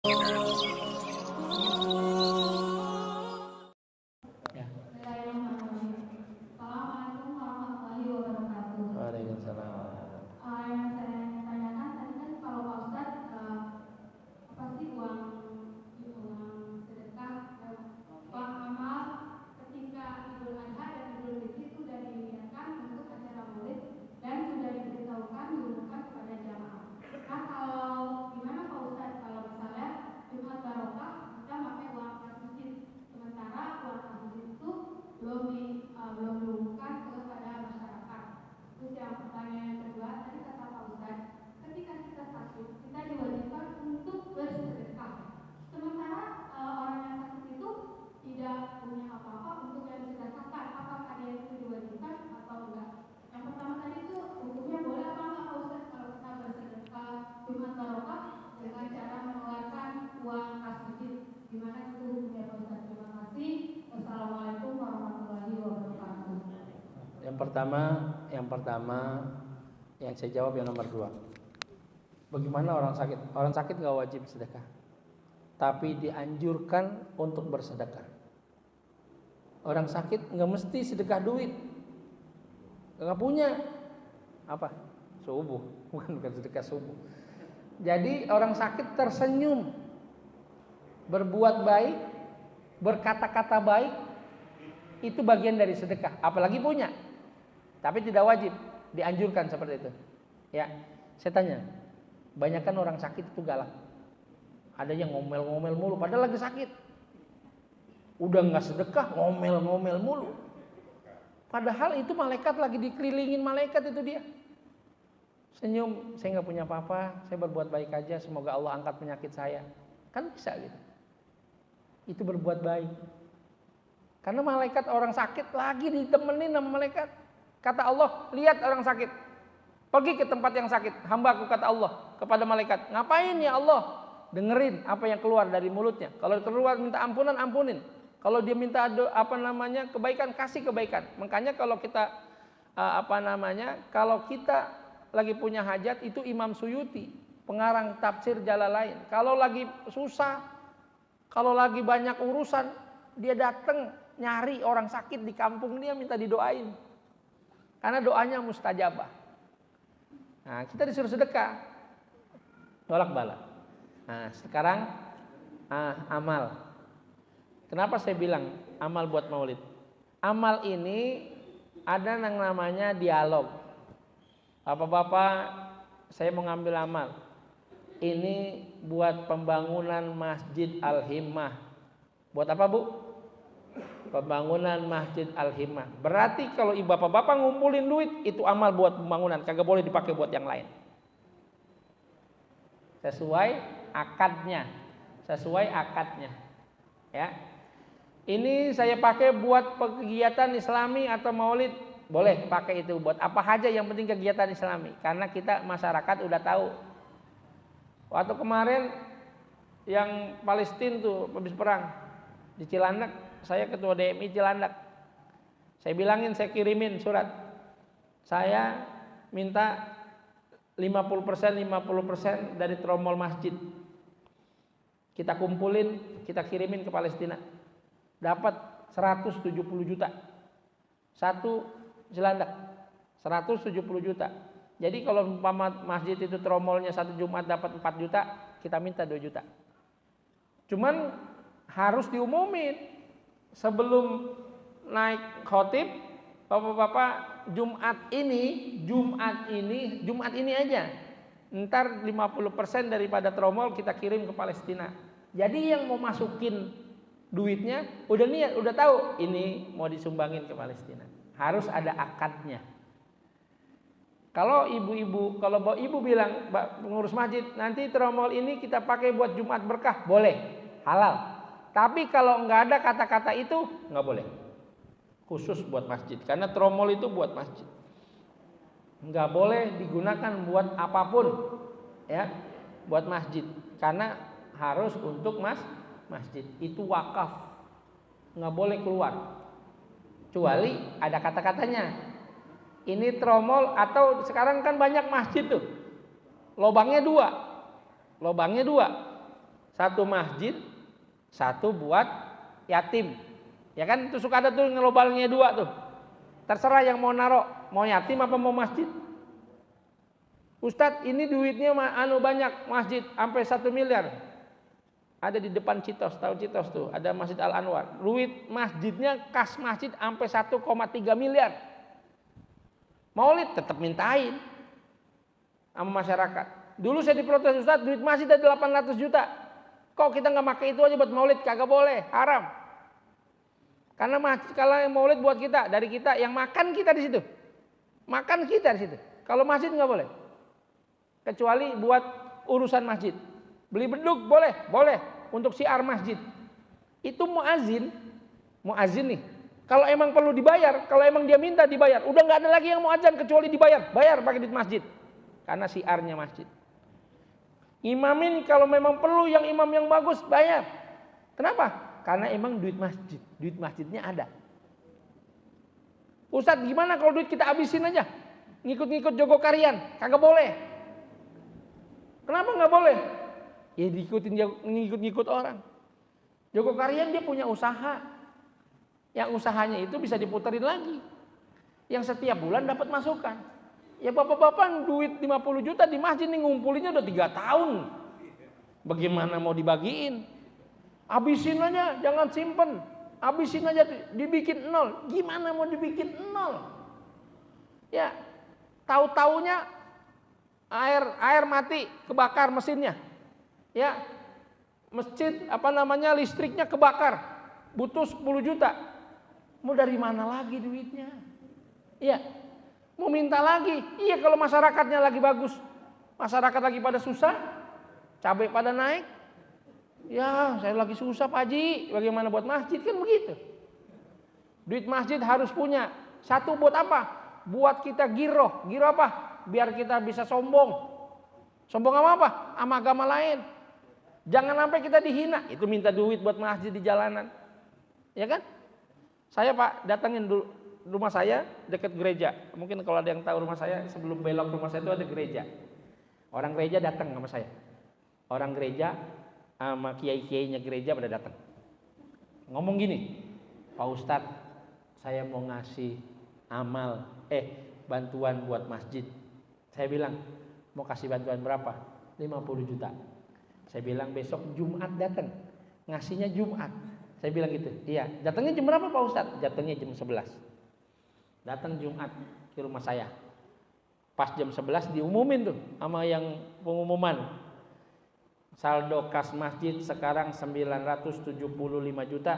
Ya. Assalamualaikum warahmatullahi wabarakatuh. Waalaikumsalam. Yang saya tanyakan tadi kan kalau Pak Ustadz apa sih uang sedekah, uang amal ketika Idul Adha dan Idul Fitri itu sudah diniatkan untuk acara maulid dan sudah diberitahukan diumumkan kepada jamaah. Nah, kalau gimana Pak Ustadz kalau misalnya Jumat Barokah kita pakai uang kas masjid, sementara uang kas masjid itu belum diumumkan kepada masyarakat. Terus yang pertanyaan yang kedua, tadi kata Pak Ustadz, ketika kita sakit, kita diwajibkan untuk bersedekah. Sementara orang yang sakit itu tidak punya apa-apa untuk yang disedekahkan. Apakah dia itu diwajibkan atau enggak? Yang pertama tadi itu hukumnya boleh apa enggak Pak Ustadz kalau kita bersedekah Jumat Barokah dengan cara mengeluarkan uang kas masjid? Gimana itu hukumnya Pak Ustadz? Terima kasih. Wassalamualaikum warahmatullahi wabarakatuh. Yang pertama yang saya jawab yang nomor 2. Bagaimana orang sakit? Orang sakit nggak wajib sedekah, tapi dianjurkan untuk bersedekah. Orang sakit nggak mesti sedekah duit, nggak punya apa? Subuh, bukan sedekah subuh. Jadi orang sakit tersenyum, berbuat baik, berkata-kata baik, itu bagian dari sedekah. Apalagi punya, tapi tidak wajib, dianjurkan seperti itu. Ya, saya tanya, banyakkan orang sakit itu galak. Ada yang ngomel-ngomel mulu, padahal lagi sakit. Udah nggak sedekah, ngomel-ngomel mulu. Padahal itu malaikat lagi dikelilingin malaikat itu dia. Senyum, saya nggak punya apa-apa, saya berbuat baik aja, semoga Allah angkat penyakit saya. Kan bisa gitu. Itu berbuat baik. Karena malaikat orang sakit lagi ditemenin sama malaikat. Kata Allah, lihat orang sakit, pergi ke tempat yang sakit. Hambaku, kata Allah kepada malaikat, ngapain ya Allah? Dengerin apa yang keluar dari mulutnya. Kalau keluar minta ampunan, ampunin. Kalau dia minta kebaikan, kasih kebaikan. Makanya kalau kita kalau kita lagi punya hajat, itu Imam Suyuti, pengarang tafsir Jalalain. Kalau lagi susah, kalau lagi banyak urusan, dia datang nyari orang sakit di kampung dia, minta didoain. Karena doanya mustajabah. Nah, kita disuruh sedekah, tolak bala. Nah, sekarang amal. Kenapa saya bilang amal buat maulid? Amal ini ada yang namanya dialog. Bapak-bapak, saya mau ngambil amal. Ini buat pembangunan Masjid Al-Himmah. Buat apa, Bu? Pembangunan Masjid Al-Himmah. Berarti kalau bapak-bapak ngumpulin duit, itu amal buat pembangunan, kagak boleh dipakai buat yang lain. Sesuai akadnya. Ya. Ini saya pakai buat kegiatan Islami atau maulid, boleh pakai itu buat apa aja, yang penting kegiatan Islami. Karena kita masyarakat udah tahu. Waktu kemarin yang Palestina tuh habis perang di Cilandak, saya ketua DMI Cilandak. Saya bilangin, saya kirimin surat. Saya minta 50% dari tromol masjid. Kita kumpulin, kita kirimin ke Palestina. Dapat 170 juta. Satu Cilandak 170 juta. Jadi kalau masjid itu tromolnya satu Jumat dapat 4 juta, kita minta 2 juta. Cuman harus diumumin sebelum naik khotib, bapak-bapak, Jumat ini aja. Ntar 50% daripada tromol kita kirim ke Palestina. Jadi yang mau masukin duitnya udah niat, udah tahu ini mau disumbangin ke Palestina. Harus ada akadnya. Kalau ibu bilang, pengurus masjid, nanti tromol ini kita pakai buat Jumat berkah, boleh, halal. Tapi kalau nggak ada kata-kata itu, nggak boleh. Khusus buat masjid, karena tromol itu buat masjid. Nggak boleh digunakan buat apapun, ya, buat masjid. Karena harus untuk masjid. Itu wakaf, nggak boleh keluar. Kecuali ada kata-katanya. Ini tromol, atau sekarang kan banyak masjid tuh, lobangnya dua. Satu masjid, satu buat yatim. Ya kan itu suka ada tuh ngelobalnya dua tuh. Terserah yang mau naruh, mau yatim apa mau masjid. Ustadz ini duitnya banyak, masjid sampai 1 miliar. Ada di depan Citos, tahu Citos tuh, ada Masjid Al Anwar. Duit masjidnya kas masjid sampai 1,3 miliar. Maulid tetap mintain sama masyarakat. Dulu saya diprotes, Ustadz duit masjid ada 800 juta. Kok kita nggak pakai itu aja buat maulid? Kagak boleh, haram. Karena kalau maulid buat kita, dari kita yang makan kita di situ. Makan kita di situ. Kalau masjid nggak boleh. Kecuali buat urusan masjid. Beli beduk boleh, boleh untuk syiar masjid. Itu muazin nih. Kalau emang perlu dibayar, kalau emang dia minta dibayar, udah nggak ada lagi yang mau azan kecuali dibayar, bayar pakai duit masjid. Karena syiarnya masjid. Imamin kalau memang perlu yang imam yang bagus bayar. Kenapa? Karena emang duit masjidnya ada. Ustadz gimana kalau duit kita habisin aja? Ngikut-ngikut jogokarian, kagak boleh. Kenapa nggak boleh? Ya diikutin ngikut-ngikut orang. Jogokarian dia punya usaha. Yang usahanya itu bisa diputerin lagi. Yang setiap bulan dapat masukan. Ya bapak-bapak duit 50 juta di masjid nih ngumpulinnya udah 3 tahun. Bagaimana mau dibagiin? Habisin aja, jangan simpen. Habisin aja, dibikin 0. Gimana mau dibikin 0? Ya, tahu-taunya air mati, kebakar mesinnya. Ya, masjid listriknya kebakar, butuh 10 juta. Mau dari mana lagi duitnya? Iya, mau minta lagi. Iya kalau masyarakatnya lagi bagus, masyarakat lagi pada susah, cabai pada naik. Ya saya lagi susah Pak Haji, bagaimana buat masjid kan begitu. Duit masjid harus punya. Satu buat apa? Buat kita giroh. Giroh apa? Biar kita bisa sombong. Sombong sama apa? Sama agama lain. Jangan sampai kita dihina. Itu minta duit buat masjid di jalanan. Ya kan? Saya Pak datangin dulu rumah saya dekat gereja. Mungkin kalau ada yang tahu rumah saya, sebelum belok rumah saya itu ada gereja. Orang gereja datang sama saya. Orang gereja sama kiai-kiainya gereja pada datang. Ngomong gini, Pak Ustadz, saya mau ngasih bantuan buat masjid. Saya bilang, mau kasih bantuan berapa? 50 juta. Saya bilang besok Jumat datang. Ngasihnya Jumat. Saya bilang gitu. Iya, datangnya jam berapa Pak Ustadz? Datangnya jam 11. Datang Jumat ke rumah saya. Pas jam 11 diumumin tuh sama yang pengumuman. Saldo kas masjid sekarang 975 juta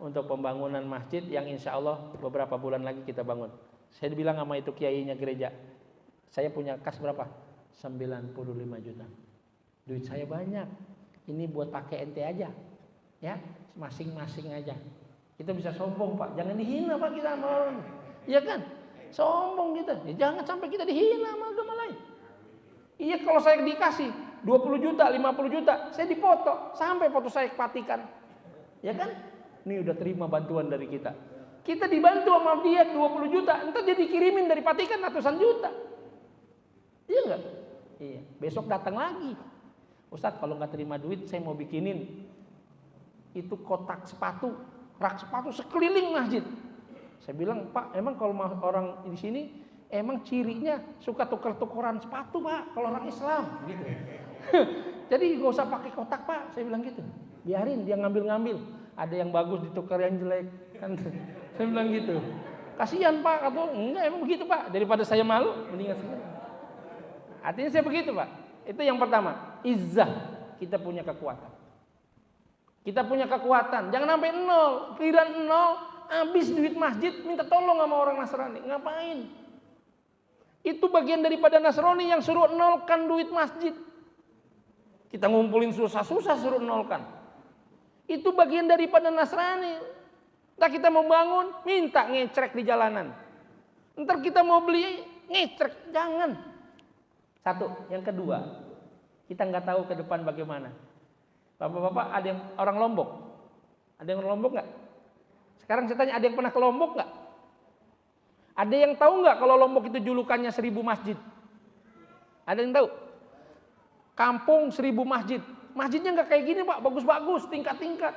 untuk pembangunan masjid yang insya Allah beberapa bulan lagi kita bangun. Saya bilang sama itu kiainya gereja, saya punya kas berapa? 95 juta. Duit saya banyak. Ini buat pakai ente aja. Ya, masing-masing aja. Kita bisa sombong Pak, jangan dihina Pak kita sama orang. Iya kan? Sombong kita. Ya, jangan sampai kita dihina sama agama lain. Iya kalau saya dikasih 20 juta, 50 juta, saya dipoto sampai foto saya kepatikan. Ya kan? Ini udah terima bantuan dari kita. Kita dibantu sama dia 20 juta, entar dia dikirimin dari Vatikan ratusan juta. Iya enggak? Iya. Besok datang lagi. Ustadz kalau nggak terima duit, saya mau bikinin itu kotak sepatu, rak sepatu sekeliling masjid. Saya bilang, Pak, emang kalau orang di sini emang cirinya suka tuker-tukeran sepatu Pak, kalau orang Islam gitu. Jadi gak usah pakai kotak Pak, saya bilang gitu. Biarin dia ngambil-ngambil. Ada yang bagus ditukar yang jelek kan. Saya bilang gitu. Kasihan Pak, atau enggak emang begitu Pak. Daripada saya malu, mendingan saya. Artinya saya begitu Pak. Itu yang pertama, izzah, kita punya kekuatan. Kita punya kekuatan, jangan sampai 0, kira 0, habis duit masjid, minta tolong sama orang Nasrani. Ngapain? Itu bagian daripada Nasrani yang suruh nolkan duit masjid. Kita ngumpulin susah-susah suruh nolkan. Itu bagian daripada Nasrani. Ntar kita mau bangun, minta ngecrek di jalanan. Ntar kita mau beli, ngecrek, jangan. Satu, yang kedua, kita nggak tahu ke depan bagaimana. Bapak-bapak ada yang orang Lombok? Ada yang orang Lombok nggak? Sekarang saya tanya, ada yang pernah ke Lombok nggak? Ada yang tahu nggak kalau Lombok itu julukannya 1000 masjid? Ada yang tahu? Kampung 1000 masjid. Masjidnya nggak kayak gini Pak, bagus-bagus, tingkat-tingkat.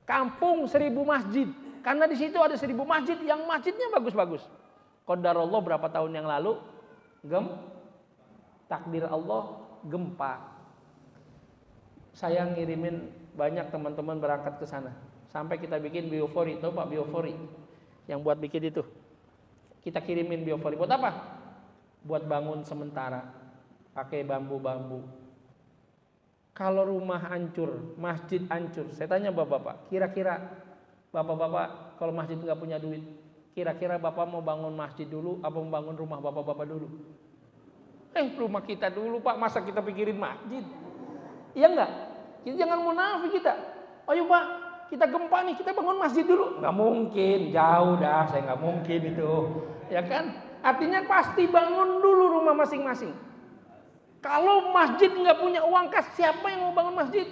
Kampung 1000 masjid. Karena di situ ada 1000 masjid yang masjidnya bagus-bagus. Qadarullah berapa tahun yang lalu, takdir Allah gempa. Saya ngirimin banyak teman-teman berangkat ke sana. Sampai kita bikin biofori, tahu Pak biofori? Yang buat bikin itu. Kita kirimin biofori. Buat apa? Buat bangun sementara. Pakai bambu-bambu. Kalau rumah hancur, masjid hancur. Saya tanya bapak-bapak, kira-kira bapak-bapak kalau masjid nggak punya duit, kira-kira bapak mau bangun masjid dulu, apa mau bangun rumah bapak-bapak dulu? Rumah kita dulu Pak, masa kita pikirin masjid? Iya enggak? Kita jangan munafik kita. Ayo Pak, kita gempa nih, kita bangun masjid dulu. Nggak mungkin, jauh dah, saya nggak mungkin itu. Ya kan? Artinya pasti bangun dulu rumah masing-masing. Kalau masjid nggak punya uang kas, siapa yang mau bangun masjid?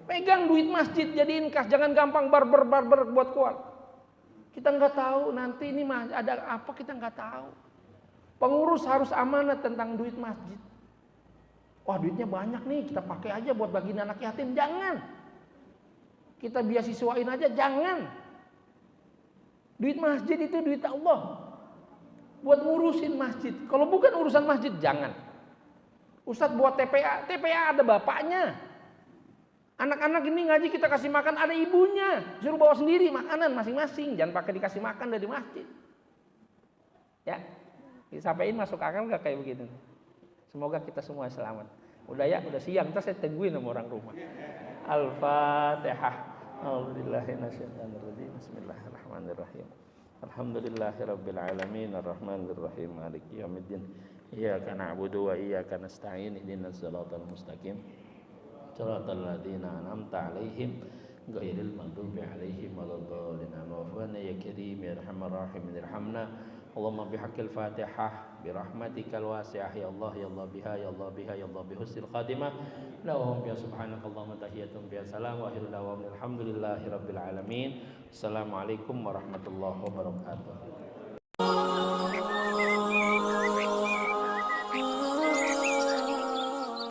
Pegang duit masjid, jadiin kas, jangan gampang barber buat kuat. Kita nggak tahu nanti ini ada apa, kita nggak tahu. Pengurus harus amanat tentang duit masjid. Wah duitnya banyak nih, kita pakai aja buat bagiin anak yatim. Jangan. Kita beasiswain aja, jangan. Duit masjid itu duit Allah. Buat ngurusin masjid. Kalau bukan urusan masjid, jangan. Ustadz buat TPA, TPA ada bapaknya. Anak-anak ini ngaji kita kasih makan, ada ibunya. Suruh bawa sendiri makanan masing-masing. Jangan pakai dikasih makan dari masjid. Ya, disampaikan masuk akal gak kayak begitu? Semoga kita semua selamat. Udah ya, udah siang. Ntar saya tungguin sama orang rumah. Al-Fatihah. A'udzubillahiminasyaitonirrajim. Bismillahirrahmanirrahim. Alhamdulillahirabbil alamin arrahmanir rahim maliki yaumiddin. Iyyaka na'budu wa iyyaka nasta'in ihdinas siratal mustaqim. Shiratal ladzina an'amta 'alaihim ghairil maghdubi 'alaihim waladdallin. Amin ya karim ya arhamar rahimin irhamna. Allahumma bihaqqil Fatihah birahmatikal wasi'ah ya Allah ya Allah biha ya Allah biha ya Allah bihusnil khatimah. Lahum ya subhanakallahumma tahiyyatun biya salam wa akhiru da'wana alhamdulillahi rabbil alamin. Assalamualaikum warahmatullahi wabarakatuh.